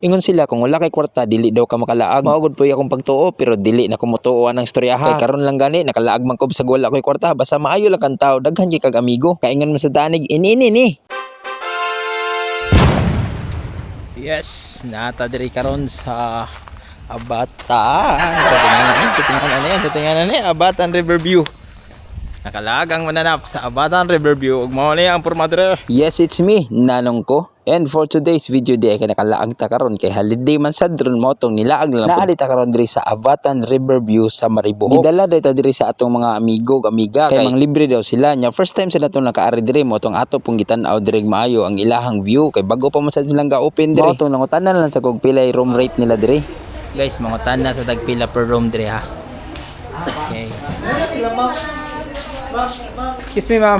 Ingon sila kung wala kay kwarta dili daw ka makalaag. Maugod po akong pagtuo pero dili na kumutuoan ang istoryaha. Kay karon lang gani nakalaag man ko sa wala koy kwarta basta maayo lang kang tao daghan kay kag amigo. Kaingon man sa danig ini ni. Yes, nata diri karon sa Abatan. Sa tinganan ni Abatan Riverview. Nakalagang mananap sa Abatan Riverview ug mao ni ang pormadre. Yes, it's me, Nanong ko. And for today's video di ay nakalaag ta karon kay holiday man sad ron mo tong nilaag lang. Naali ta karon diri sa Abatan Riverview sa Maribohok. Gidala ta diri sa atong mga amigo amiga kay mang libre daw sila. Nya first time sila tong nakaari diri mo tong ato pong gitan-aw diri maayo ang ilahang view kay bago pa man sad silang ga-open diri. Mo tong nangutanan lang sa kog pilay room rate nila diri. Guys, mangutan na sa tagpila per room diri ha. Okay. Excuse me, ma'am.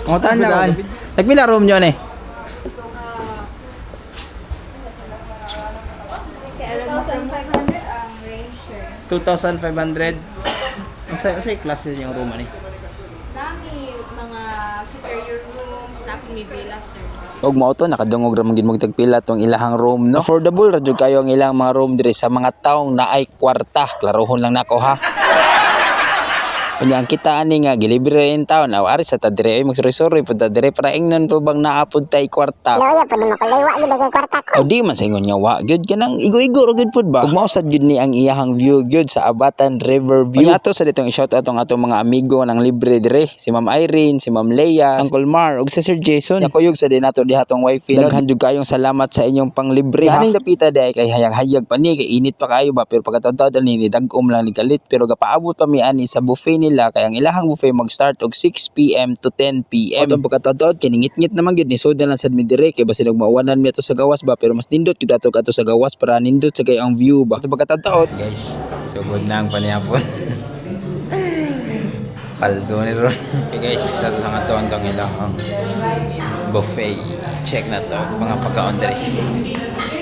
Mangutan na. Tagpila room nyo ni? 2,500. Unsay klase yung room ani? Nami mga superior rooms, napi may villa, sir. Og mao to nakadungog ra man gid mo tagpila tong ilahang room no. Affordable ra jud kayo ang ilang mga room diri sa mga taong naay kwarta. Klarohon lang nako ha. Kunya ang kita ani nga gilibre in town aw ari sa ta dire ay magsorry pud ta dire para ingnon po bang naapod tay kwarta. Loya pud mo kulaywa gid kay kwarta ko. O di man sa ingon nga wa gyud kanang igo-igo ra gyud pud ba. Ug mao sad gyud ni ang iyahang view gyud sa Abatan Riverview. Kunya ato sa ditong i-shout out ang atong mga amigo nang libre dire, si Ma'am Irene, si Ma'am Leia, Uncle Mar ug si Sir Jason. Nakuyog sa din nato diha tong wifi. Daghan jud kayong salamat sa inyong panglibre. Kaning dapita di ay kay hayag-hayag pa ni kay init pa kayo ba pero pagkatawd ni dag-om lang ni kalit pero gapaabot pa mi ani sa buffet nila kay ang ilahang buffet mag-start og 6 PM to 10 PM. Atong pagkatawd kiningit-ngit naman gyud ni soda lang sad mi dire kay basi nagmauwanan mi ato sa gawas ba pero mas nindot gyud ato sa gawas para nindot sa kay ang view ba. Atong pagkatawd guys, sugod na ang panihapon. Paldo ni ron. Okay guys, sa nga to ang ilahang buffet. Check na to mga pagkaon dire.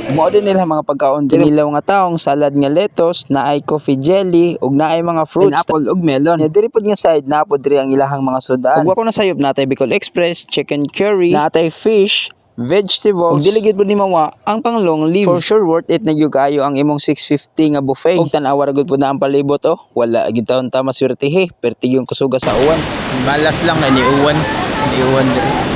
Mao din nila mga pagkaon nila nga taong salad nga lettuce, naay coffee jelly ug naay mga fruits, apple ug melon. Ya diri pod nga side na pod diri ang ilahang mga sudan. Ug ako na sayop natay Bicol Express, chicken curry, natay fish, vegetables, ug dili gid pod ni mawa ang panglong leaf. For sure worth it na gyud kayo ang imong 650 nga buffet. Ug tan-awa ra gud pod na ang palibot oh. Wala gid taon ta maswertehe, pertigong kusuga sa uwan. Malas lang ni uwan. Ni uwan diri.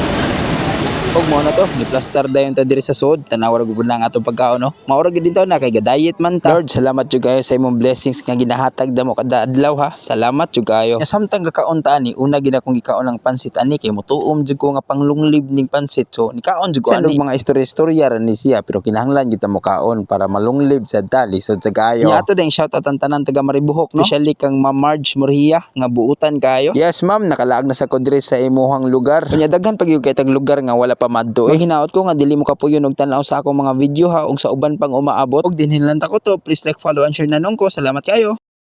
Og mo na to, ni-plaster dayon ta diri sa sud, tanaw ra gud na ang atong pagkaon no. Maura gid dito na kay ga-diet man ta. Lord, salamat jud kayo sa imong blessings nga ginahatag damo kada adlaw ha. Salamat jud kayo. Samtang gakaon ta ani, una gid akong gikaon ang pansit ani kay motuom jud ko nga panglunglib ning pansit. So nikaon jud ko ani mga istorya-istorya ra ni siya pero kinahanglan gid ta mo kaon para malunglib sa dali so sa kayo. Ni ato ding shout out ang tanan taga Maribohok no. Especially kang Ma'am Marge Murhia nga buutan kayo. Yes ma'am, nakalaag na sa ko diri sa imuhang lugar. Kunya daghan pag yung kay tag lugar nga wala pamadto eh. Hinaot ko nga dili mo kapuyon og tan-aw sa akong mga video ha ug sa uban pang umaabot og dinhinlan ta ko to. Please like, follow and share Nanong ko. Salamat kayo.